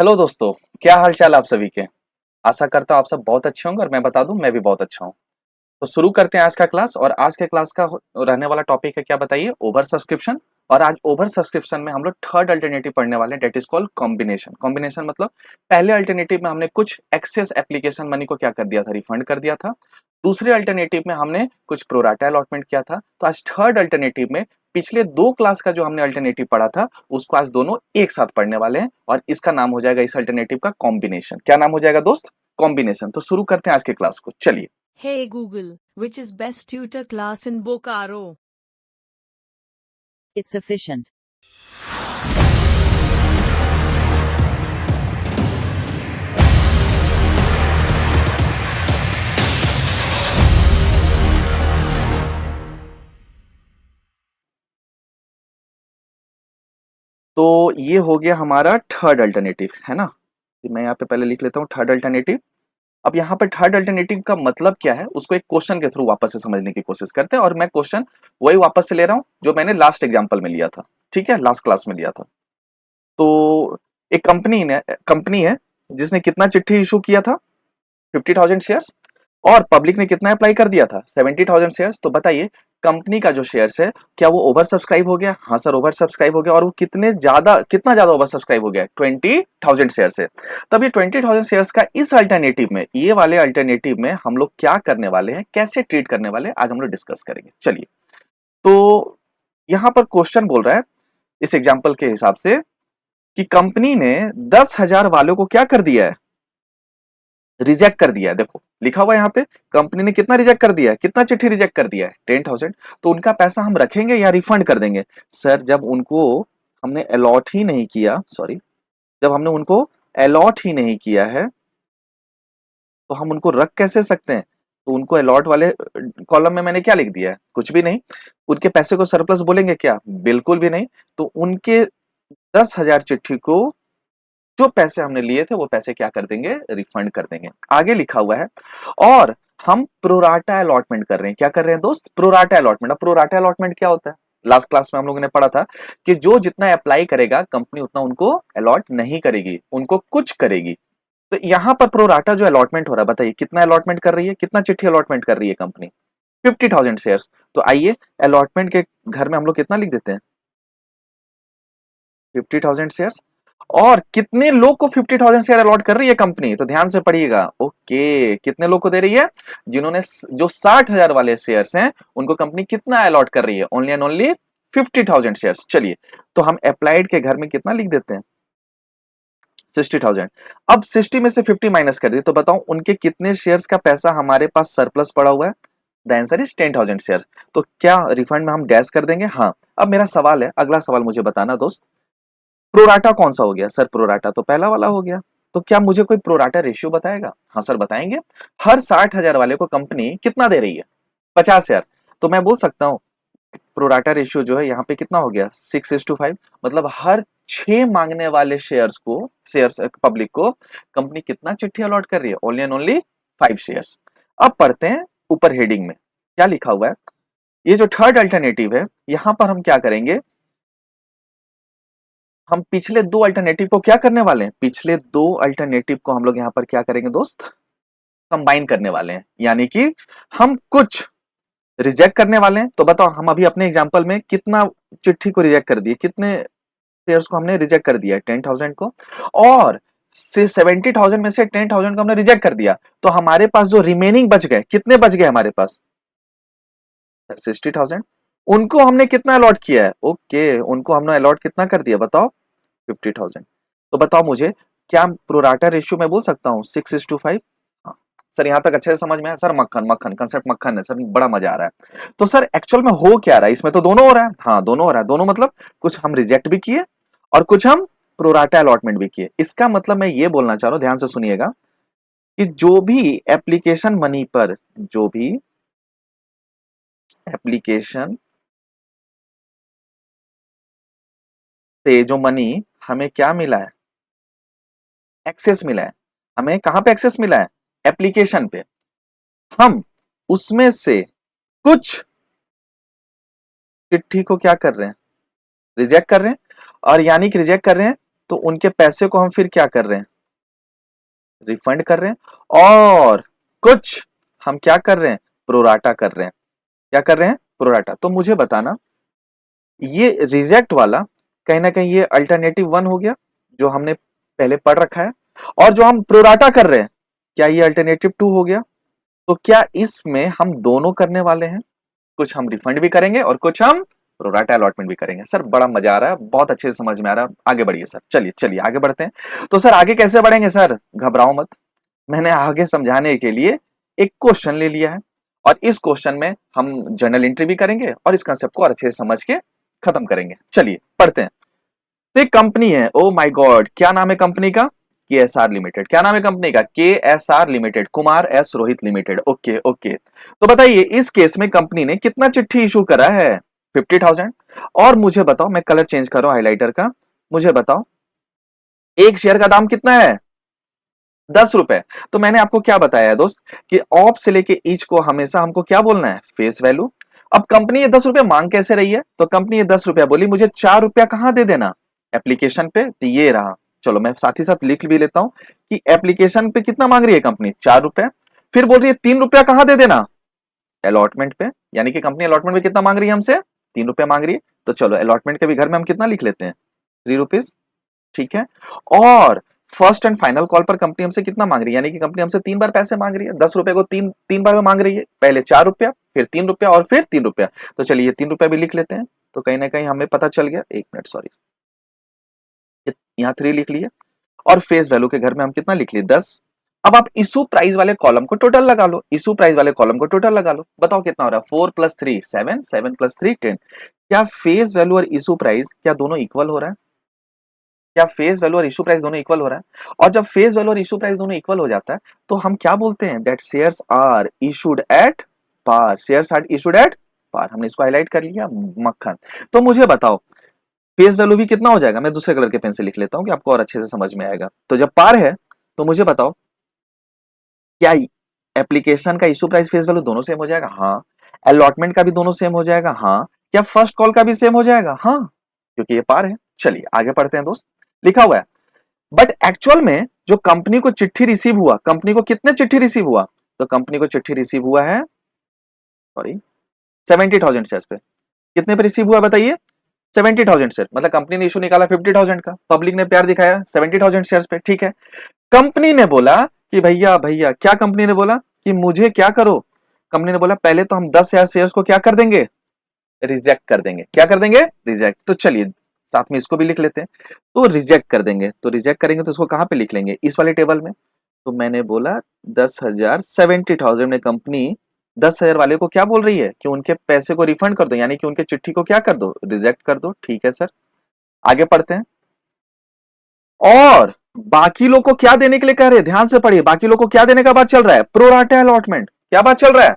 Hello दोस्तों। क्या हाल चाल आप सभी के। आशा करता हूँ आप सब बहुत अच्छे होंगे और मैं बता दूं मैं भी बहुत अच्छा हूँ। तो शुरू करते हैं आज का क्लास। और आज के क्लास का रहने वाला टॉपिक है, क्या बताइए, ओवर सब्सक्रिप्शन। और आज ओवर सब्सक्रिप्शन में हम लोग थर्ड अल्टरनेटिव पढ़ने वाले हैं, that is called combination. Combination मतलब पहले अल्टरनेटिव में हमने कुछ एक्सेस एप्लीकेशन मनी को क्या कर दिया था, रिफंड कर दिया था। दूसरे अल्टरनेटिव में हमने कुछ प्रोराटा अलॉटमेंट किया था। तो आज थर्ड अल्टरनेटिव में पिछले दो क्लास का जो हमने अल्टरनेटिव पढ़ा था उसको आज दोनों एक साथ पढ़ने वाले हैं और इसका नाम हो जाएगा, इस अल्टरनेटिव का कॉम्बिनेशन। क्या नाम हो जाएगा दोस्त? कॉम्बिनेशन। तो शुरू करते हैं आज के क्लास को, चलिए। Hey Google, which is best tutor class in Bokaro? It's efficient. तो ये हो गया हमारा थर्ड अल्टरनेटिव, है ना। तो मैं यहाँ पे पहले लिख लेता हूँ थर्ड अल्टरनेटिव। अब यहाँ पर थर्ड अल्टरनेटिव का मतलब क्या है उसको एक क्वेश्चन के थ्रू वापस से समझने की कोशिश करते हैं। और मैं क्वेश्चन वही वापस से ले रहा हूँ जो मैंने लास्ट एग्जाम्पल में लिया था, ठीक है, लास्ट क्लास में लिया था। तो एक कंपनी है जिसने कितना चिट्ठी इशू किया था, 50,000 शेयर्स। और पब्लिक ने कितना अप्लाई कर दिया था, 70,000 शेयर्स। तो बताइए कंपनी का जो शेयर्स है क्या वो ओवर सब्सक्राइब हो गया? हाँ सर, ओवर सब्सक्राइब हो गया। और वो कितना ज्यादा ओवर सब्सक्राइब हो गया? 20,000 शेयर से। तब ये 20,000 शेयर्स का इस अल्टरनेटिव में, ये वाले अल्टरनेटिव में हम लोग क्या करने वाले हैं, कैसे ट्रीट करने वाले हैं, आज हम लोग डिस्कस करेंगे। चलिए, तो यहां पर क्वेश्चन बोल रहा है इस एग्जाम्पल के हिसाब से कि कंपनी ने 10,000 वालों को क्या कर दिया है, रिजेक्ट कर दिया है। देखो लिखा हुआ है यहाँ पे, कंपनी ने कितना रिजेक्ट कर दिया है, कितना चिट्ठी रिजेक्ट कर दिया है, 10,000। तो उनका पैसा हम रखेंगे या रिफंड कर देंगे? सर जब उनको हमने अलॉट ही नहीं किया, सॉरी, जब हमने उनको अलॉट ही नहीं किया है तो हम उनको रख कैसे सकते हैं? तो उनको अलॉट वाले कॉलम में मैंने क्या लिख दिया है, कुछ भी नहीं। उनके पैसे को सरप्लस बोलेंगे क्या? बिल्कुल भी नहीं। तो उनके 10,000 चिट्ठी को जो पैसे हमने लिए थे वो पैसे क्या कर देंगे, रिफंड कर देंगे। आगे लिखा हुआ है और हम प्रोराटा अलॉटमेंट कर रहे हैं। क्या कर रहे हैं दोस्त? Pro rata allotment. अब प्रोराटा अलॉटमेंट क्या होता है? लास्ट क्लास में हम लोगों ने पढ़ा था कि जो जितना अप्लाई करेगा कंपनी उतना उनको अलॉट नहीं करेगी, उनको कुछ करेगी। तो यहां पर प्रोराटा जो अलॉटमेंट हो रहा है, बताइए कितना अलॉटमेंट कर रही है, कितना चिट्ठी अलॉटमेंट कर रही है कंपनी? 50,000 शेयर्स। तो आइए अलॉटमेंट के घर में हम लोग कितना लिख देते हैं, 50,000 शेयर्स। और कितने लोग को 50,000 शेयर अलॉट कर रही है कंपनी? तो ध्यान से पढ़िएगा। ओके, कितने लोग को दे रही है? जिन्होंने जो 60,000 वाले शेयर्स हैं उनको कंपनी कितना अलॉट कर रही है? Only and only 50,000 shares. चलिए, तो हम अप्लाइड के घर में कितना लिख देते हैं, 60,000। अब 60 में से 50 माइनस कर दिए तो बताओ उनके कितने शेयर्स का पैसा हमारे पास सरप्लस पड़ा हुआ है? The answer is 10,000 shares. तो क्या रिफंड में हम डैश कर देंगे? हाँ। अब मेरा सवाल है, अगला सवाल मुझे बताना दोस्त, प्रोराटा कौन सा हो गया? सर प्रोराटा तो पहला वाला हो गया। तो क्या मुझे कोई प्रोराटा रेशियो बताएगा? हाँ सर बताएंगे। हर 60,000 वाले को कंपनी कितना दे रही है, 50,000। तो मैं बोल सकता हूं प्रोराटा रेशियो जो है यहाँ पे कितना हो गया, 6:5। मतलब हर 6 मांगने वाले शेयर्स पब्लिक को कंपनी कितना चिट्ठी अलॉट कर रही है? Only and only 5 shares. अब पढ़ते हैं ऊपर हेडिंग में क्या लिखा हुआ है। ये जो थर्ड अल्टरनेटिव है यहां पर हम क्या करेंगे, हम पिछले दो अल्टरनेटिव को क्या करने वाले हैं, पिछले दो अल्टरनेटिव को हम लोग यहां पर क्या करेंगे दोस्त, कंबाइन करने वाले हैं। यानी कि हम कुछ रिजेक्ट करने वाले हैं। तो बताओ हम अभी अपने एग्जांपल में कितना चिट्ठी को रिजेक्ट कर दिए, कितने शेयर्स को हमने रिजेक्ट कर दिया, 10,000 को। और से 70,000 में से 10,000 को हमने रिजेक्ट कर दिया। तो हमारे पास जो रिमेनिंग बच गए, कितने बच गए हमारे पास, 60,000। उनको हमने कितना अलॉट किया है? ओके, उनको हमने अलॉट कितना कर दिया बताओ, 50,000। तो बताओ मुझे, क्या प्रोराटा रेशियो मैं बोल सकता हूँ 6:5? हाँ सर, यहां तक अच्छे से समझ में है? सर मक्खन मक्खन कंसेप्ट मक्खन है सर, बड़ा मजा आ रहा है। तो सर एक्चुअल में हो क्या रहा है इसमें? तो दोनों हो रहा है। हाँ दोनों हो रहा है। दोनों मतलब कुछ हम रिजेक्ट भी किए और कुछ हम प्रोराटा अलॉटमेंट भी किए। इसका मतलब मैं ये बोलना चाह रहा हूं, ध्यान से सुनिएगा, कि जो भी एप्लीकेशन मनी पर, जो भी एप्लीकेशन से जो मनी हमें क्या मिला है, एक्सेस मिला है, हमें कहां पे एक्सेस मिला है, एप्लीकेशन पे, हम उसमें से कुछ चिट्ठी को क्या कर रहे हैं, रिजेक्ट कर रहे हैं। और यानी कि रिजेक्ट कर रहे हैं तो उनके पैसे को हम फिर क्या कर रहे हैं, रिफंड कर रहे हैं, और कुछ हम क्या कर रहे हैं, प्रोराटा कर रहे हैं। क्या कर रहे हैं, प्रोराटा। तो मुझे बताना, ये रिजेक्ट वाला कहीं ना कहीं ये अल्टरनेटिव 1 हो गया जो हमने पहले पढ़ रखा है, और जो हम प्रोराटा कर रहे हैं क्या ये अल्टरनेटिव 2 हो गया। तो क्या इसमें हम दोनों करने वाले हैं, कुछ हम रिफंड भी करेंगे और कुछ हम प्रोराटा अलॉटमेंट भी करेंगे। सर बड़ा मजा आ रहा है, बहुत अच्छे से समझ में आ रहा है, आगे बढ़िए सर, चलिए चलिए आगे बढ़ते हैं। तो सर आगे कैसे बढ़ेंगे सर, घबराओ मत, मैंने आगे समझाने के लिए एक क्वेश्चन ले लिया है, और इस क्वेश्चन में हम जर्नल एंट्री भी करेंगे और इस कंसेप्ट को और अच्छे से समझ के खत्म करेंगे। चलिए पढ़ते हैं। तो एक कंपनी है, ओ माय गॉड, क्या नाम है कंपनी का, KSR लिमिटेड। क्या नाम है कंपनी का, KSR limited, Kumar S Rohit limited. Okay okay. तो बताइए इस केस में कंपनी ने कितना चिट्ठी इशू करा है, 50,000। और मुझे बताओ, मैं कलर चेंज कर रहा हूं हाइलाइटर का, मुझे बताओ एक शेयर का दाम कितना है, 10 रुपए। तो मैंने आपको क्या बताया है दोस्त, कि ऑफ से लेके ईच को हमेशा हमको क्या बोलना है, फेस वैल्यू। अब कंपनी ये 10 रुपया मांग कैसे रही है, तो कंपनी ये 10 रुपया बोली, मुझे 4 रुपया कहां दे देना, एप्लीकेशन पे, तो ये रहा। चलो मैं साथ ही साथ लिख भी लेता हूं कि एप्लीकेशन पे कितना मांग रही है कंपनी, 4 रुपए। फिर बोल रही है 3 रुपया कहां दे देना, अलॉटमेंट पे, यानी कि कंपनी अलॉटमेंट पे कितना मांग रही है हमसे, 3 रुपया मांग रही है। तो चलो अलॉटमेंट के भी घर में हम कितना लिख लेते हैं, 3 रुपीज, ठीक है। और फर्स्ट एंड फाइनल कॉल पर कंपनी हमसे कितना मांग रही है, यानी कि कंपनी हमसे 3 बार पैसे मांग रही है, 10 रुपए को तीन तीन बार में मांग रही है, पहले 4 रुपया, फिर 3 रुपया और फिर 3 रुपया। तो चलिए 3 रुपया भी लिख लेते हैं, तो कहीं ना कहीं हमें पता चल गया, 1 मिनट सॉरी, यहाँ 3 लिख लिए, और फेस वैल्यू के घर में हम कितना लिख लिए, 10। अब आप इशू प्राइस वाले कॉलम को टोटल लगा लो, इशू प्राइस वाले कॉलम को टोटल लगा लो, बताओ कितना हो रहा है, 4 + 3 7, 7 + 3 10। क्या फेस वैल्यू और इशू प्राइस क्या दोनों इक्वल हो रहा है, क्या फेस वैल्यू और इशू प्राइस दोनों इक्वल हो रहा है। और जब फेस वैल्यू और इशू प्राइस दोनों इक्वल हो जाता है तो हम क्या बोलते हैं, that shares are issued at par, shares are issued at par. हमने इसको हाईलाइट कर लिया, मक्खन। तो मुझे बताओ फेस वैल्यू भी कितना हो जाएगा, मैं दूसरे कलर के पेन से लिख लेता हूं कि आपको और अच्छे से समझ में आएगा। तो जब पार है तो मुझे बताओ क्या एप्लीकेशन का इशू प्राइस फेस वैल्यू दोनों सेम हो जाएगा, हाँ। अलॉटमेंट का भी दोनों सेम हो जाएगा, हाँ। क्या फर्स्ट कॉल का भी सेम हो जाएगा, हाँ, क्योंकि ये पार है। चलिए आगे पढ़ते हैं दोस्त, लिखा हुआ है, बट एक्चुअल में जो कंपनी को चिट्ठी रिसीव हुआ, कंपनी को कितने चिट्ठी रिसीव हुआ, तो कंपनी को चिट्ठी रिसीव हुआ है, सॉरी, 70,000 शेयर पे। कितने पे रिसीव हुआ बताइए, 70,000 शेयर, मतलब कंपनी ने इशू निकाला 50,000 का, पब्लिक ने प्यार दिखाया 70,000 शेयर पे, ठीक है। कंपनी ने बोला कि भैया भैया, क्या कंपनी ने बोला कि मुझे क्या करो, कंपनी ने बोला पहले तो हम 10,000 शेयर्स को क्या कर देंगे, रिजेक्ट कर देंगे। क्या कर देंगे, रिजेक्ट। तो चलिए साथ में इसको भी लिख लेते हैं, तो रिजेक्ट कर देंगे, तो रिजेक्ट करेंगे तो इसको कहां पे लिख लेंगे, इस वाले टेबल में। तो मैंने बोला 10,000, 70,000 में कंपनी 10,000 वाले को क्या बोल रही है कि उनके पैसे को रिफंड कर दो, यानी कि उनके चिट्ठी को क्या कर दो, रिजेक्ट कर दो, ठीक है सर। आगे पढ़ते हैं, और बाकी लोग को क्या देने के लिए कह रहे हैं, ध्यान से पढ़िए, बाकी लोग को क्या देने का बात चल रहा है, प्रोराटा अलॉटमेंट। क्या बात चल रहा है,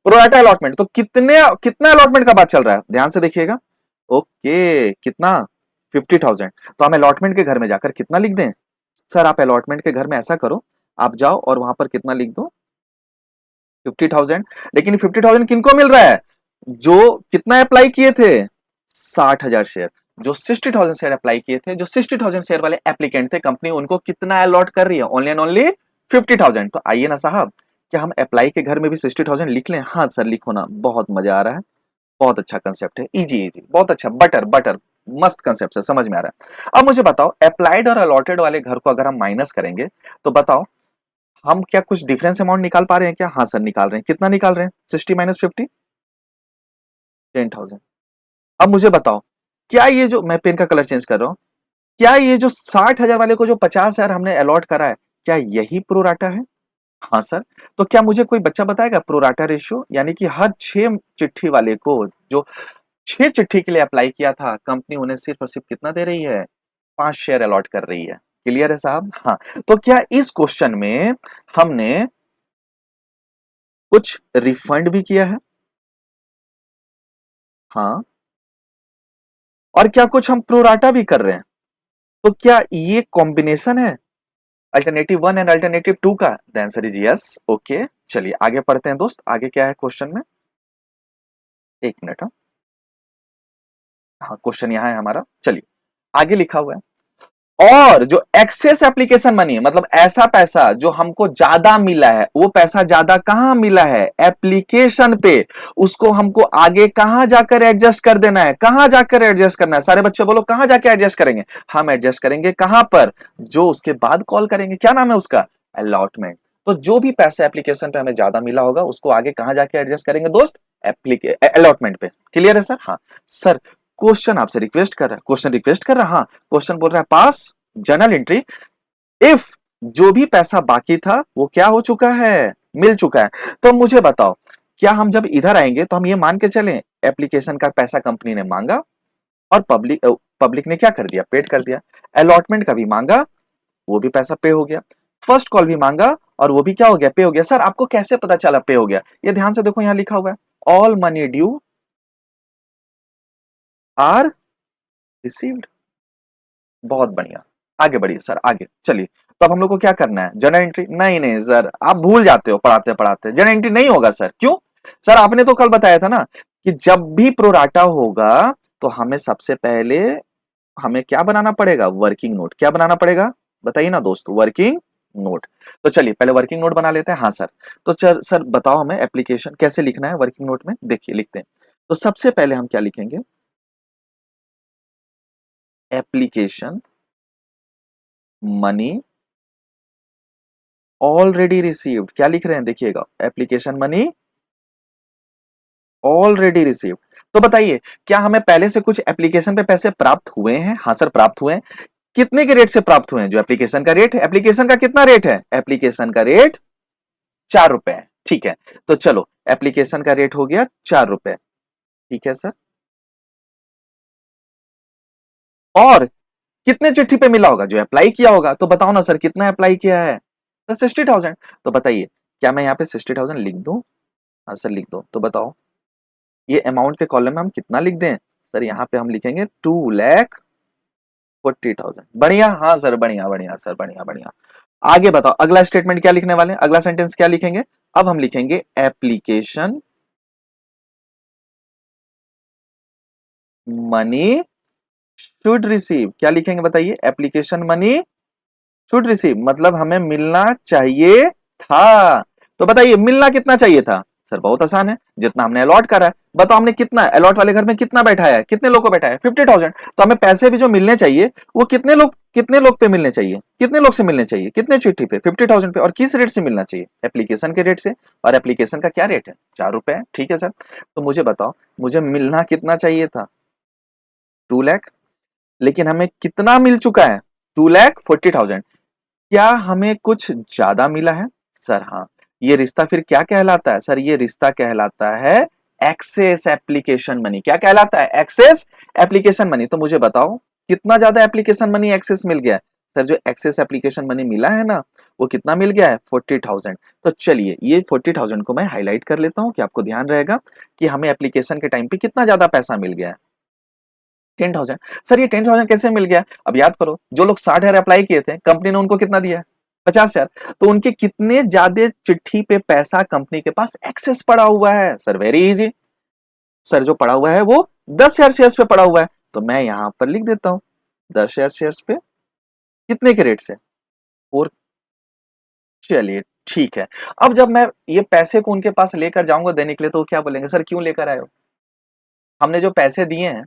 प्रोराटा अलॉटमेंट। तो कितने कितना अलॉटमेंट का बात चल रहा है, ध्यान से देखिएगा। ओके, कितना, 50,000। तो हम अलॉटमेंट के घर में जाकर कितना लिख दें, सर आप अलॉटमेंट के घर में ऐसा करो, आप जाओ और वहां पर कितना लिख दो, 50,000। लेकिन 50,000 किनको मिल रहा है, जो कितना अप्लाई किए थे, 60,000 शेयर। जो 60,000 शेयर अप्लाई किए थे, जो 60,000 शेयर वाले एप्लीकेंट थे, कंपनी उनको कितना अलॉट कर रही है, ओनली एंड ओनली 50,000। तो आइए ना साहब, क्या हम अप्लाई के घर में भी 60,000 लिख लें, हाँ सर लिखो ना, बहुत मजा आ रहा है, बहुत अच्छा कंसेप्ट है, इजी इजी, बहुत अच्छा, बटर बटर, मस्त कंसेप्ट है, समझ में आ रहा है। अब मुझे बताओ अप्लाइड और अलॉटेड वाले घर को अगर हम माइनस करेंगे तो बताओ हम क्या कुछ डिफरेंस अमाउंट निकाल पा रहे हैं क्या, हाँ सर निकाल रहे हैं। कितना निकाल रहे हैं, 60 - 50, 10,000। अब मुझे बताओ क्या ये जो, मैं पेन का कलर चेंज कर रहा हूं, क्या ये जो 60,000 वाले को जो 50,000 हमने अलॉट करा है, क्या यही प्रोराटा है, हाँ सर। तो क्या मुझे कोई बच्चा बताएगा प्रोराटा रेशियो, यानी कि हर 6 चिट्ठी वाले को, जो 6 चिट्ठी के लिए अप्लाई किया था, कंपनी उन्हें सिर्फ और सिर्फ कितना दे रही है, 5 शेयर अलॉट कर रही है। क्लियर है साहब, हाँ। तो क्या इस क्वेश्चन में हमने कुछ रिफंड भी किया है, हाँ, और क्या कुछ हम प्रोराटा भी कर रहे हैं। तो क्या ये कॉम्बिनेशन है अल्टरनेटिव 1 एंड अल्टरनेटिव 2 का, the answer is yes. Okay, चलिए आगे पढ़ते हैं दोस्त, आगे क्या है क्वेश्चन में, 1 मिनट, हाँ, हाँ क्वेश्चन यहां है हमारा, चलिए आगे लिखा हुआ है, और जो एक्सेस एप्लीकेशन मनी है, मतलब ऐसा पैसा जो हमको ज्यादा मिला है, वो पैसा ज्यादा कहां मिला है, एप्लीकेशन पे, उसको हमको आगे कहां जाकर एडजस्ट कर देना है, कहां जाकर एडजस्ट करना है, सारे बच्चे बोलो कहां जाकर एडजस्ट करेंगे, हम एडजस्ट करेंगे कहां पर, जो उसके बाद कॉल करेंगे, क्या नाम है उसका, अलॉटमेंट। तो जो भी पैसा एप्लीकेशन पे हमें ज्यादा मिला होगा उसको आगे कहां जाके एडजस्ट करेंगे दोस्त, अलॉटमेंट पे। क्लियर है सर? हाँ सर, क्वेश्चन आपसे रिक्वेस्ट कर रहा है, क्वेश्चन रिक्वेस्ट कर रहा है, हाँ क्वेश्चन बोल रहा है पास जर्नल एंट्री इफ जो भी पैसा बाकी था वो क्या हो चुका है, मिल चुका है। तो मुझे बताओ, क्या हम जब इधर आएंगे तो हम ये मान के चलें एप्लीकेशन का पैसा कंपनी ने मांगा और पब्लिक ने क्या कर दिया, पेड कर दिया। अलॉटमेंट का भी मांगा, वो भी पैसा पे हो गया। फर्स्ट कॉल भी मांगा और वो भी क्या हो गया, पे हो गया। सर आपको कैसे पता चला पे हो गया, ये ध्यान से देखो यहां लिखा हुआ है all money due are received. बहुत बढ़िया, आगे बढ़िए सर, आगे चलिए। तो अब हम लोग को क्या करना है, जर्नल एंट्री। नहीं नहीं सर, आप भूल जाते हो पढ़ाते पढ़ाते, जर्नल एंट्री नहीं होगा सर। क्यों सर, आपने तो कल बताया था ना कि जब भी प्रोराटा होगा तो हमें सबसे पहले हमें क्या बनाना पड़ेगा, वर्किंग नोट। क्या बनाना पड़ेगा बताइए ना दोस्त, वर्किंग नोट। तो चलिए पहले वर्किंग नोट बना लेते हैं। हाँ सर, तो सर बताओ हमें एप्लीकेशन कैसे लिखना है वर्किंग नोट में। देखिए लिखते हैं, तो सबसे पहले हम क्या लिखेंगे, एप्लीकेशन मनी ऑलरेडी रिसीव्ड। क्या लिख रहे हैं देखिएगा, एप्लीकेशन मनी ऑलरेडी रिसीव्ड। तो बताइए क्या हमें पहले से कुछ एप्लीकेशन पे पैसे प्राप्त हुए हैं? हाँ सर प्राप्त हुए हैं। कितने के रेट से प्राप्त हुए हैं, जो एप्लीकेशन का रेट है, एप्लीकेशन का कितना रेट है, एप्लीकेशन का रेट 4 रुपए है। ठीक है, तो चलो एप्लीकेशन का रेट हो गया 4 रुपए। ठीक है सर, और कितने चिट्ठी पे मिला होगा, जो अप्लाई किया होगा। तो बताओ ना सर कितना अप्लाई किया है, तो 60,000। तो बताइए क्या मैं यहाँ पे 60,000 लिख दूं? हाँ सर लिख दो। तो बताओ ये अमाउंट के कॉलम में हम कितना लिख दें? सर यहाँ पे हम लिखेंगे 2,40,000। बढ़िया, हाँ सर बढ़िया बढ़िया सर, बढ़िया बढ़िया। आगे बताओ अगला स्टेटमेंट क्या लिखने वाले हैं, अगला सेंटेंस क्या लिखेंगे। अब हम लिखेंगे एप्लीकेशन मनी शुड रिसीव। क्या लिखेंगे बताइए, एप्लीकेशन मनी शुड रिसीव, मतलब हमें मिलना चाहिए था। तो बताइए मिलना कितना चाहिए था? सर बहुत आसान है, जितना हमने अलॉट करा है। बताओ हमने कितना अलॉट वाले घर में कितना बैठाया है, कितने लोग को बैठाया है, 50,000। तो हमें पैसे भी जो मिलने चाहिए वो कितने लोग पे मिलने चाहिए, कितने लोग से मिलने चाहिए, कितने चिट्ठी पे, 50,000 पे। और किस रेट से मिलना चाहिए, एप्लीकेशन के रेट से। और एप्लीकेशन का क्या रेट है, 4 रुपए है। ठीक है सर, तो मुझे बताओ मुझे मिलना कितना चाहिए था, 2 लाख। लेकिन हमें कितना मिल चुका है, 2,40,000। क्या हमें कुछ ज्यादा मिला है? सर हाँ। ये रिश्ता फिर क्या कहलाता है? सर ये रिश्ता कहलाता है एक्सेस एप्लीकेशन मनी। क्या कहलाता है, एक्सेस एप्लीकेशन मनी। तो मुझे बताओ कितना ज्यादा एप्लीकेशन मनी एक्सेस मिल गया है? सर जो एक्सेस एप्लीकेशन मनी मिला है ना, वो कितना मिल गया है, 40,000। तो चलिए ये 40,000 को मैं हाईलाइट कर लेता हूं कि आपको ध्यान रहेगा कि हमें एप्लीकेशन के टाइम पे कितना ज्यादा पैसा मिल गया है, 10,000। सर ये 10,000 कैसे मिल गया? अब याद करो, जो लोग 60,000 अप्लाई किए थे, कंपनी ने उनको कितना दिया, 50,000। तो उनके कितने ज्यादा चिट्ठी पे पैसा कंपनी के पास एक्सेस पड़ा हुआ है? सर वेरी इजी, सर जो पड़ा हुआ है वो 10,000 शेयर्स पे पड़ा हुआ है। तो मैं यहां पर लिख देता हूं 10,000 शेयर्स पे कितने के रेट से, 4। चलिए ठीक है। अब जब मैं ये पैसे को उनके पास लेकर जाऊंगा देने के लिए, तो वो क्या बोलेंगे, सर क्यों लेकर आए हो, हमने जो पैसे दिए हैं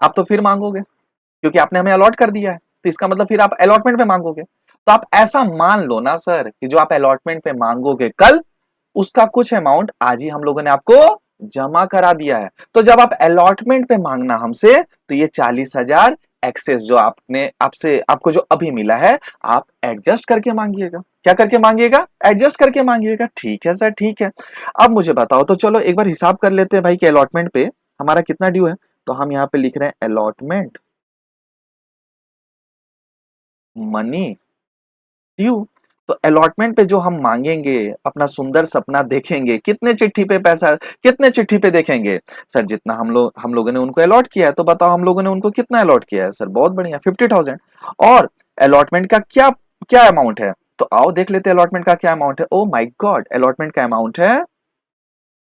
आप तो फिर मांगोगे, क्योंकि आपने हमें अलॉट कर दिया है। तो इसका मतलब फिर आप अलॉटमेंट पे मांगोगे। तो आप ऐसा मान लो ना सर कि जो आप अलॉटमेंट पे मांगोगे कल, उसका कुछ अमाउंट आज ही हम लोगों ने आपको जमा करा दिया है। तो जब आप अलॉटमेंट पे मांगना हमसे, तो ये 40,000 एक्सेस जो आपने आपसे आपको जो अभी मिला है, आप एडजस्ट करके मांगिएगा। क्या करके मांगिएगा, एडजस्ट करके मांगिएगा। ठीक है सर, ठीक है। अब मुझे बताओ, तो चलो एक बार हिसाब कर लेते हैं भाई कि अलॉटमेंट पे हमारा कितना ड्यू है। तो हम यहाँ पे लिख रहे हैं अलॉटमेंट मनी ड्यू। तो अलॉटमेंट पे जो हम मांगेंगे, अपना सुंदर सपना देखेंगे, कितने चिट्ठी पे पैसा, कितने चिट्ठी पे देखेंगे? सर जितना हम लोगों ने उनको अलॉट किया है। तो बताओ हम लोगों ने उनको कितना अलॉट किया है? सर बहुत बढ़िया, 50,000। और अलॉटमेंट का क्या क्या अमाउंट है? तो आओ देख लेते हैं अलॉटमेंट का क्या अमाउंट है। ओ माय गॉड, अलॉटमेंट का अमाउंट है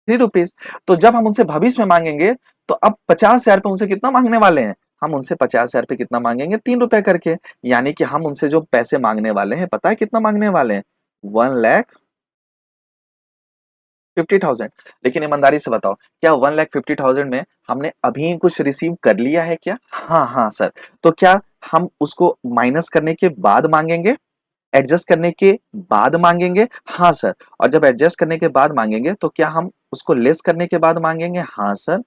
3 रुपीज। तो जब हम उनसे भविष्य में मांगेंगे, तो अब 50,000 पे उनसे कितना मांगने वाले हैं? हम उनसे 50,000 पे कितना मांगेंगे, 3 रुपए करके। यानी कि हम उनसे जो पैसे मांगने वाले हैं, पता है कितना मांगने वाले हैं, 1,50,000। लेकिन ईमानदारी से बताओ, क्या 1,50,000 में हमने अभी कुछ रिसीव कर लिया है क्या? हाँ हाँ सर। तो क्या हम उसको माइनस करने के बाद मांगेंगे, एडजस्ट करने के बाद मांगेंगे? हाँ सर। और जब एडजस्ट करने के बाद मांगेंगे तो क्या हम उसको लेस करने के बाद मांगेंगे? हाँ सर।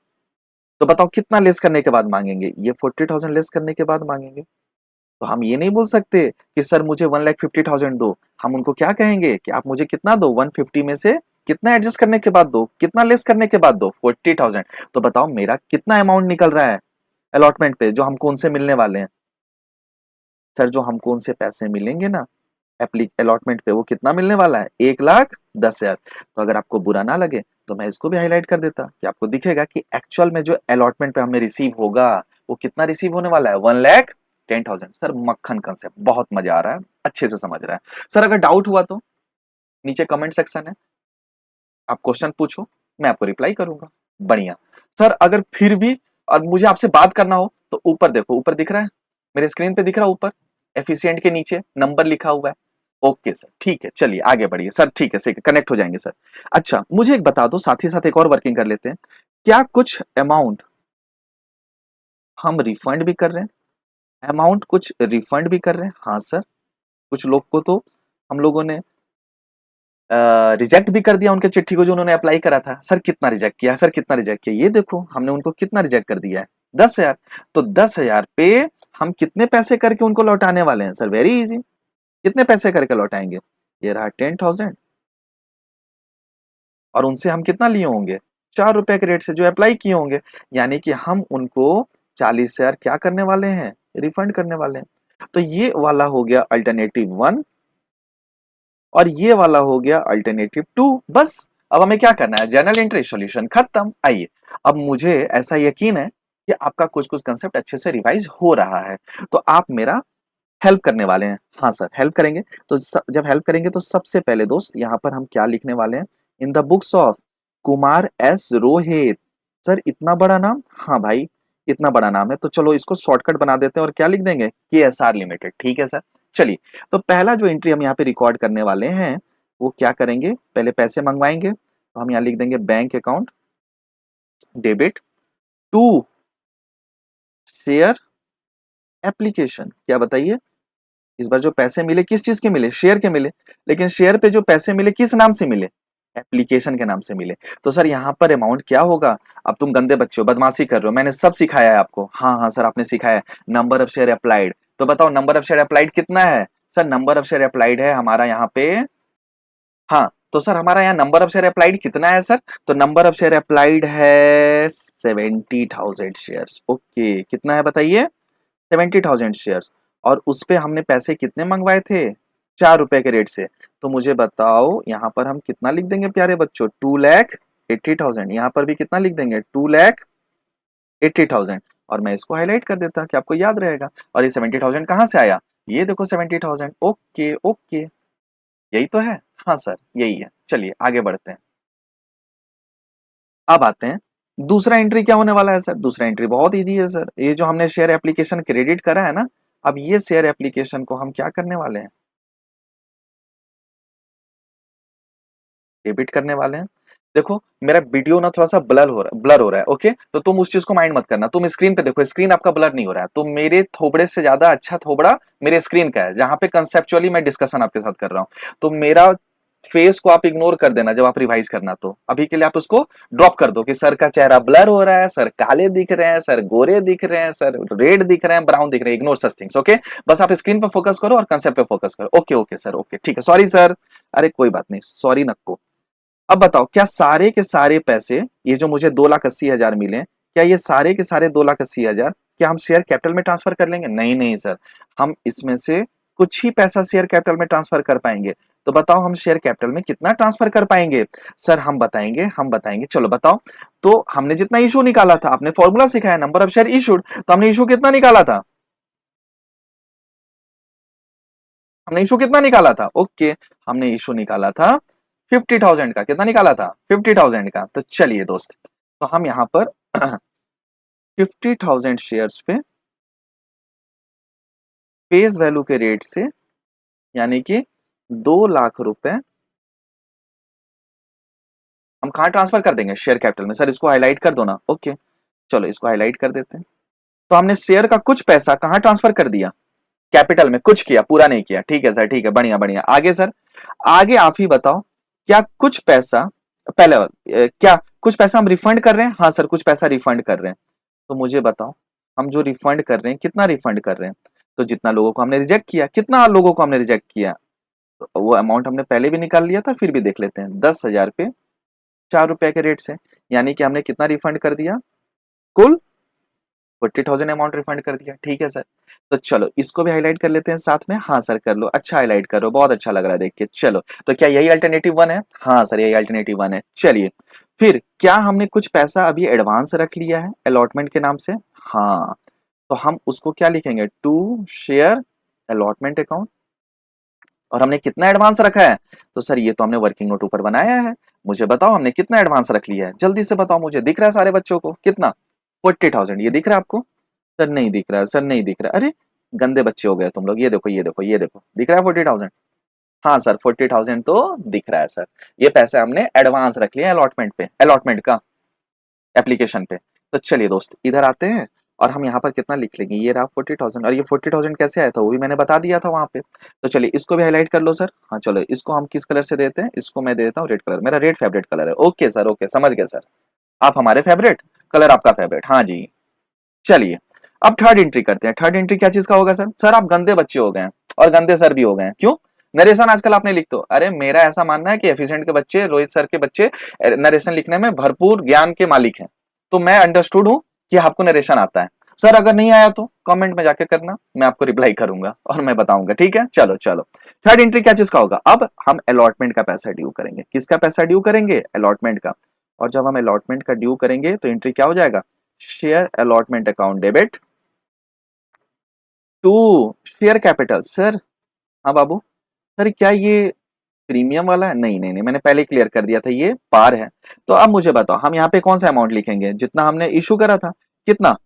तो बताओ कितना लेस करने के बाद मांगेंगे? ये 40,000 लेस करने के बाद मांगेंगे। तो हम ये नहीं बोल सकते कि सर मुझे 1,50,000 दो। हम उनको क्या कहेंगे कि आप मुझे कितना दो, 150 में से कितना एडजस्ट करने के बाद दो, कितना लेस करने के बाद दो, 40,000। तो बताओ मेरा कितना अमाउंट निकल रहा है अलॉटमेंट पे, जो हमको उनसे मिलने वाले हैं? सर जो हमको उनसे पैसे मिलेंगे ना अलॉटमेंट पे, वो कितना मिलने वाला है, 1,10,000। तो अगर आपको बुरा ना लगे तो मैं इसको भी हाईलाइट कर देता कि आपको दिखेगा कि एक्चुअल में जो अलॉटमेंट पे हमें रिसीव होगा वो कितना रिसीव होने वाला है, 1,10,000। सर मक्खन कंसेप्ट, बहुत मजा आ रहा है, अच्छे से समझ रहा है। सर अगर डाउट हुआ तो नीचे कमेंट सेक्शन है, आप क्वेश्चन पूछो, मैं आपको रिप्लाई करूंगा। बढ़िया। सर अगर फिर भी और मुझे आपसे बात करना हो तो ऊपर देखो, ऊपर दिख रहा है, मेरे स्क्रीन पे दिख रहा है ऊपर एफिशिएंट के नीचे नंबर लिखा हुआ है। ओके सर, ठीक है, चलिए आगे बढ़िए सर। ठीक है, ठीक है, कनेक्ट हो जाएंगे सर। अच्छा मुझे एक बता दो, साथ ही साथ एक और वर्किंग कर लेते हैं। क्या कुछ अमाउंट हम रिफंड भी कर रहे हैं, अमाउंट कुछ रिफंड भी कर रहे हैं? हाँ सर। कुछ लोग को तो हम लोगों ने रिजेक्ट भी कर दिया उनके चिट्ठी को जो उन्होंने अप्लाई करा था। सर कितना रिजेक्ट किया, सर कितना रिजेक्ट किया, ये देखो हमने उनको कितना रिजेक्ट कर दिया है, 10,000। तो 10,000 पे हम कितने पैसे करके उनको लौटाने वाले हैं? सर वेरी इजी, कितने पैसे करके लौटाएंगे, ये रहा 10,000। और उनसे हम कितना लिए होंगे, 4 रुपए के रेट से जो अप्लाई किए होंगे। यानी कि हम उनको 40,000 क्या करने वाले हैं, रिफंड करने वाले हैं। तो ये वाला हो गया अल्टरनेटिव 1 और ये वाला हो गया अल्टरनेटिव 2। बस अब हमें क्या करना है, जर्नल एंट्री सॉल्यूशन खत्म। आइए, अब मुझे ऐसा यकीन है कि आपका कुछ कुछ कंसेप्ट अच्छे से रिवाइज हो रहा है, तो आप मेरा हेल्प करने वाले हैं। हाँ सर, हेल्प करेंगे। तो जब हेल्प करेंगे तो सबसे पहले दोस्त यहाँ पर हम क्या लिखने वाले हैं, in the books of Kumar S Rohit. Sir इतना बड़ा नाम, हाँ भाई इतना बड़ा नाम है, तो चलो इसको शॉर्टकट बना देते हैं और क्या लिख देंगे, KSR लिमिटेड। ठीक है सर। चलिए, तो पहला जो एंट्री हम यहाँ पे रिकॉर्ड करने वाले हैं वो क्या करेंगे, पहले पैसे मंगवाएंगे, तो हम यहाँ लिख देंगे bank account debit to share application. क्या बताइए, इस बार जो पैसे मिले किस चीज के मिले, शेयर के मिले। लेकिन शेयर पे जो पैसे मिले किस नाम से मिले, एप्लीकेशन के नाम से मिले। तो सर यहाँ पर अमाउंट क्या होगा, अब तुम गंदे बच्चे हो, बदमाशी कर रहे हो, मैंने सब सिखाया है आपको। हाँ हाँ सर आपने सिखाया है, नंबर ऑफ शेयर अप्लाइड। तो बताओ नंबर ऑफ शेयर अप्लाइड कितना है? Sir number of share applied है हमारा यहाँ पे, हाँ तो सर हमारा यहाँ नंबर ऑफ शेयर अप्लाइड कितना है सर? तो नंबर ऑफ शेयर अप्लाइड है 70,000 शेयर्स। ओके, कितना है बताइए, 70,000 शेयर्स। और उस पे हमने पैसे कितने मंगवाए थे, 4 रुपए के रेट से। तो मुझे बताओ यहाँ पर हम कितना लिख देंगे प्यारे बच्चों, 2,80,000। यहाँ पर भी कितना लिख देंगे, 2,80,000। और मैं इसको हाईलाइट कर देता कि आपको याद रहेगा। और ये 70,000 कहाँ से आया, ये देखो 70,000। ओके ओके, यही तो है। हाँ सर यही है। चलिए आगे बढ़ते हैं। अब आते हैं दूसरा एंट्री क्या होने वाला है सर। दूसरा एंट्री बहुत इजी है सर, ये जो हमने शेयर एप्लीकेशन क्रेडिट करा है ना, अब ये शेयर एप्लीकेशन को हम क्या करने वाले हैं, डेबिट करने वाले हैं। देखो मेरा वीडियो ना थोड़ा सा ब्लर हो रहा है। ओके, तो तुम उस चीज को माइंड मत करना, तुम स्क्रीन पे देखो, स्क्रीन आपका ब्लर नहीं हो रहा है। तो मेरे थोबड़े से ज्यादा अच्छा थोबड़ा मेरे स्क्रीन का है, जहां पे कंसेप्चुअली मैं डिस्कशन आपके साथ कर रहा हूं। तो मेरा फेस को आप इग्नोर कर देना जब आप रिवाइज करना, तो अभी के लिए आप उसको ड्रॉप कर दो कि सर का चेहरा ब्लर हो रहा है, सर काले दिख रहे हैं, सर गोरे दिख रहे हैं, सर रेड दिख रहे हैं, ब्राउन दिख रहे हैं। Ignore such things. ओके, बस आप स्क्रीन पर फोकस करो और कंसेप्ट पे फोकस करो। ओके ओके सर, ओके ठीक है, सॉरी सर। अरे कोई बात नहीं, सॉरी नको। अब बताओ क्या सारे के सारे पैसे, ये जो मुझे 2,80,000 मिले, क्या ये सारे के सारे 2,80,000 क्या हम शेयर कैपिटल में ट्रांसफर कर लेंगे? नहीं नहीं सर, हम इसमें से कुछ ही पैसा शेयर कैपिटल में ट्रांसफर कर पाएंगे। तो बताओ हम शेयर कैपिटल में कितना ट्रांसफर कर पाएंगे? सर हम बताएंगे, चलो बताओ। तो हमने जितना इशू निकाला था, आपने फॉर्मूला सिखाया नंबर ऑफ शेयर इशूड, तो हमने इशू कितना निकाला था, हमने इशू कितना निकाला था? ओके, हमने इशू निकाला था 50,000 का। कितना निकाला था, 50,000 का। तो चलिए दोस्त, तो हम यहाँ पर 50,000 शेयर्स पे फेस वैल्यू के रेट से, यानी कि 2 लाख रुपए हम कहाँ ट्रांसफर कर देंगे? शेयर कैपिटल में। सर इसको हाईलाइट कर दो ना। ओके, चलो इसको हाईलाइट कर देते हैं। तो हमने शेयर का कुछ पैसा कहाँ ट्रांसफर कर दिया? कैपिटल में। कुछ किया, पूरा नहीं किया। ठीक है सर, ठीक है, बढ़िया बढ़िया। आगे सर, आगे आप ही बताओ, क्या कुछ पैसा पहले क्या कुछ पैसा हम रिफंड कर रहे हैं? हाँ सर, कुछ पैसा रिफंड कर रहे हैं। तो मुझे बताओ, हम जो रिफंड कर रहे हैं कितना रिफंड कर रहे हैं? तो जितना लोगों को हमने रिजेक्ट किया, कितना लोगों को हमने रिजेक्ट किया, तो वो अमाउंट हमने पहले भी निकाल लिया था, फिर भी देख लेते हैं। 10,000 पे 4 रुपए के रेट से, यानी कि हमने कितना रिफंड कर दिया? कुल 40,000 अमाउंट रिफंड कर दिया। ठीक है सर, तो चलो इसको भी हाईलाइट कर लेते हैं साथ में। हाँ सर कर लो, अच्छा हाईलाइट करो, बहुत अच्छा लग रहा है देख के। चलो, तो क्या यही अल्टरनेटिव 1 है? हाँ सर, यही अल्टरनेटिव 1 है। चलिए, फिर क्या हमने कुछ पैसा अभी एडवांस रख लिया है अलॉटमेंट के नाम से? हाँ, तो हम उसको क्या लिखेंगे? To share allotment account. और हमने कितना एडवांस रखा है? तो सर ये तो हमने वर्किंग नोट ऊपर बनाया है। मुझे बताओ हमने कितना एडवांस रख लिया है, जल्दी से बताओ मुझे। दिख रहा है सारे बच्चों को? कितना? 40,000। ये दिख रहा है आपको? सर नहीं दिख रहा है, सर नहीं दिख रहा है। अरे गंदे बच्चे हो गए तुम लोग। ये देखो ये देखो ये देखो, दिख रहा है 40,000? हाँ सर, 40,000 तो दिख रहा है सर। ये पैसे हमने एडवांस रख लिए अलॉटमेंट पे, अलॉटमेंट का एप्लीकेशन पे। तो चलिए दोस्त इधर आते हैं, और हम यहाँ पर कितना लिख लेंगे? ये रहा 40,000। और ये 40,000 कैसे आया था वो भी मैंने बता दिया था वहां पे। तो चलिए इसको भी हाईलाइट कर लो सर। हाँ चलो, इसको हम किस कलर से देते हैं? इसको मैं देता हूँ रेड कलर, मेरा रेड फेवरेट कलर है। ओके सर, ओके, समझ गए सर। आप हमारे फेवरेट, कलर आपका फेवरेट। हाँ जी, चलिए अब थर्ड एंट्री करते हैं। थर्ड एंट्री क्या चीज का होगा सर? सर आप गंदे बच्चे हो गए हैं, और गंदे सर भी हो गए हैं। क्यों? नरेशन आजकल आपने लिख दो। अरे मेरा ऐसा मानना है कि एफिशिएंट के बच्चे, रोहित सर के बच्चे नरेशन लिखने में भरपूर ज्ञान के मालिक हैं। तो मैं अंडरस्टूड हूं कि आपको नरेशन आता है। सर अगर नहीं आया तो कमेंट में जाके करना, मैं आपको रिप्लाई करूंगा और मैं बताऊंगा। ठीक है, चलो चलो। थर्ड एंट्री क्या चीज का होगा? अब हम अलॉटमेंट का पैसा ड्यू करेंगे। किसका पैसा ड्यू करेंगे? अलॉटमेंट का। और जब हम अलॉटमेंट का ड्यू करेंगे तो एंट्री क्या हो जाएगा? Share allotment account debit to share capital. Sir हाँ बाबू, सर क्या ये प्रीमियम वाला है? नहीं नहीं नहीं, मैंने पहले क्लियर कर दिया था, ये पार है। तो अब मुझे बताओ हम यहाँ पे कौन सा अमाउंट लिखेंगे? जितना हमने इशू करा था। कितना?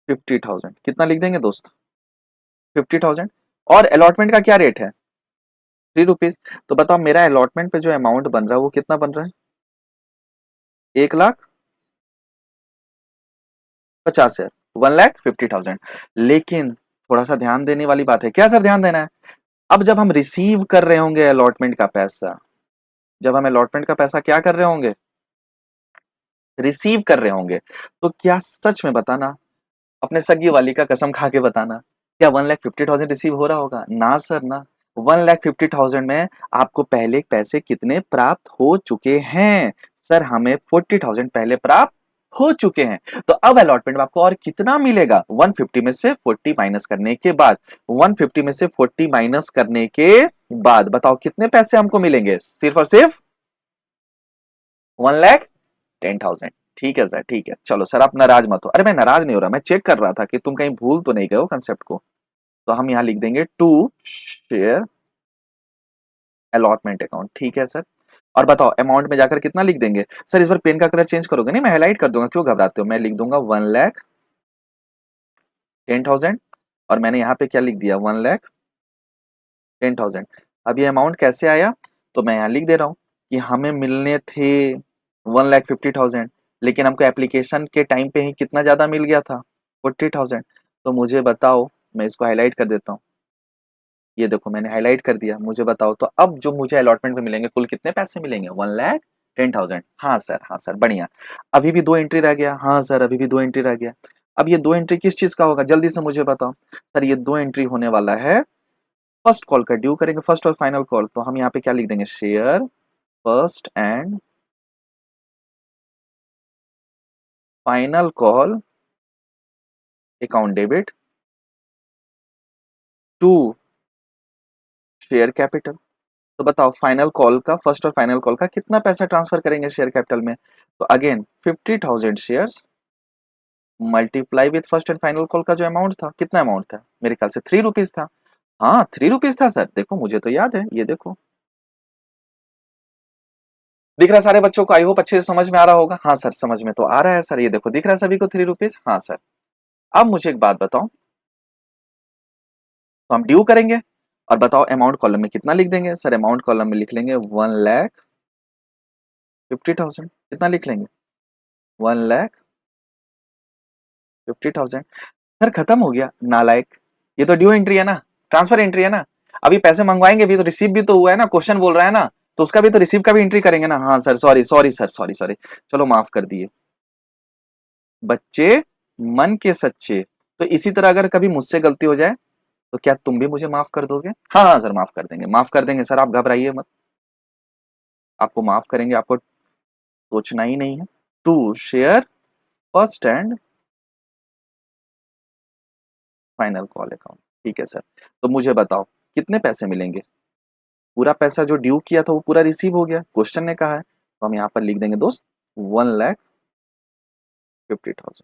50,000। कितना लिख देंगे दोस्त? 50,000। और अलॉटमेंट का क्या रेट है? 3 रुपीज। तो बताओ मेरा अलॉटमेंट पे जो अमाउंट बन रहा है वो कितना बन रहा है? 1,50,000, 1,50,000। लेकिन थोड़ा सा ध्यान देने वाली बात है। क्या सर ध्यान देना है? अब जब हम रिसीव कर रहे होंगे अलॉटमेंट का पैसा, जब हम अलॉटमेंट का पैसा क्या कर रहे होंगे? रिसीव कर रहे होंगे, तो क्या सच में बताना, अपने सगी वाली का कसम खा के बताना, क्या 1,50,000 रिसीव हो रहा होगा? ना सर ना। 1,50,000 में आपको पहले पैसे कितने प्राप्त हो चुके हैं? सर हमें 40,000 पहले प्राप्त हो चुके हैं। तो अब अलॉटमेंट में आपको और कितना मिलेगा? 150 में से 40 माइनस करने के बाद, 150 में से 40 माइनस करने के बाद बताओ कितने पैसे हमको मिलेंगे? सिर्फ और सिर्फ 1,10,000। ठीक है सर, ठीक है। चलो सर आप नाराज मत हो। अरे मैं नाराज नहीं हो रहा, मैं चेक कर रहा था कि तुम कहीं भूल तो नहीं गए हो कंसेप्ट को। तो हम यहां लिख देंगे टू शेयर अलॉटमेंट अकाउंट। ठीक है सर। और बताओ अमाउंट में जाकर कितना लिख देंगे? सर इस बार पेन का कलर चेंज करोगे? नहीं, मैं हाईलाइट कर दूंगा, क्यों घबराते हो? मैं लिख दूंगा 1,10,000। और मैंने यहाँ पे क्या लिख दिया? 1,10,000। अब ये अमाउंट कैसे आया? तो मैं यहाँ लिख दे रहा हूँ कि हमें मिलने थे 1,50,000, लेकिन हमको एप्लीकेशन के टाइम पे ही कितना ज्यादा मिल गया था? 40,000। तो मुझे बताओ, मैं इसको हाईलाइट कर देता हूँ। ये देखो मैंने हाईलाइट कर दिया। मुझे बताओ तो अब जो मुझे अलॉटमेंट में मिलेंगे कुल कितने पैसे मिलेंगे? 1,10,000। हाँ सर, हाँ सर, बढ़िया। अभी भी 2 एंट्री रह गया। हाँ सर, अभी भी 2 एंट्री रह गया। अब ये 2 एंट्री किस चीज का होगा? जल्दी से मुझे बताओ। सर ये 2 एंट्री होने वाला है फर्स्ट कॉल का। ड्यू करेंगे फर्स्ट और फाइनल कॉल। तो हम यहाँ पे क्या लिख देंगे? Share first and final call account debit to share capital. तो बताओ फाइनल कॉल का, फर्स्ट और फाइनल कॉल का कितना पैसा ट्रांसफर करेंगे शेयर कैपिटल में? तो again 50,000 shares multiply with first and final call का जो अमाउंट था, कितना अमाउंट था? मेरे ख्याल से 3 रुपीज था। हाँ 3 रुपीज था सर, देखो मुझे तो याद है। ये देखो दिख रहा है सारे बच्चों को? आई होप अच्छे से समझ में आ रहा होगा। हाँ सर समझ में तो आ रहा है सर। ये देखो दिख रहा है सभी को 3 रुपीज। हाँ सर। अब मुझे एक बात बताओ, तो हम ड्यू करेंगे और बताओ अमाउंट कॉलम में कितना लिख देंगे। सर अमाउंट कॉलम में लिख लेंगे 1,50,000। कितना लिख लेंगे 1,50,000। सर खत्म हो गया नालायक, ये तो ड्यू एंट्री है ना, ट्रांसफर एंट्री है ना। अभी पैसे मंगवाएंगे भी तो रिसीव भी तो हुआ है ना, क्वेश्चन बोल रहा है ना, तो उसका भी तो रिसीव का भी एंट्री करेंगे ना। हाँ sir sorry sorry sir sorry sorry, चलो माफ कर दिए। बच्चे मन के सच्चे, तो इसी तरह अगर कभी मुझसे गलती हो जाए तो क्या तुम भी मुझे माफ कर दोगे? हाँ हाँ सर माफ कर देंगे, माफ कर देंगे सर, आप घबराइए मत, आपको माफ करेंगे, आपको सोचना ही नहीं है। To share first and final call account, ठीक है सर। तो मुझे बताओ कितने पैसे मिलेंगे? पूरा पैसा जो ड्यू किया था वो पूरा रिसीव हो गया, क्वेश्चन ने कहा है, तो हम यहाँ पर लिख देंगे दोस्त 1,50,000।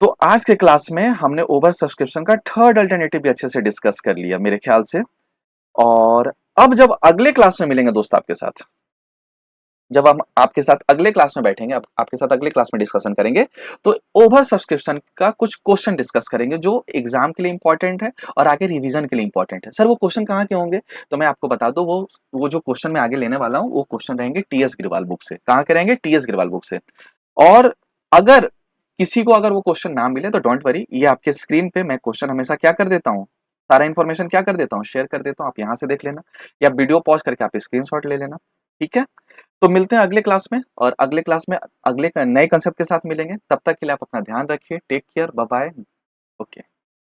तो आज के क्लास में हमने ओवर सब्सक्रिप्शन का थर्ड अल्टरनेटिव भी अच्छे से डिस्कस कर लिया मेरे ख्याल से। और अब जब अगले क्लास में मिलेंगे दोस्त आपके साथ, जब हम आपके साथ अगले क्लास में बैठेंगे, आपके साथ अगले क्लास में डिस्कशन करेंगे, तो ओवर सब्सक्रिप्शन का कुछ क्वेश्चन डिस्कस करेंगे जो एग्जाम के लिए इंपॉर्टेंट है और आगे रिवीजन के लिए इंपॉर्टेंट है। सर वो क्वेश्चन कहाँ के होंगे? तो मैं आपको बता दूं, वो जो क्वेश्चन मैं आगे लेने वाला हूँ वो क्वेश्चन रहेंगे टीएस ग्रिवाल बुक से। कहाँ के रहेंगे? टीएस ग्रिवाल बुक से। और अगर किसी को अगर वो क्वेश्चन ना मिले तो डोंट वरी, ये आपके स्क्रीन पे मैं क्वेश्चन हमेशा क्या कर देता हूँ, सारा इन्फॉर्मेशन क्या कर देता हूँ, शेयर कर देता हूँ, आप यहाँ से देख लेना या वीडियो पॉज करके आप स्क्रीनशॉट ले लेना, ठीक है। तो मिलते हैं अगले क्लास में, और अगले क्लास में अगले नए कंसेप्ट के साथ मिलेंगे। तब तक के लिए आप अपना ध्यान रखिए, take care, bye bye, okay.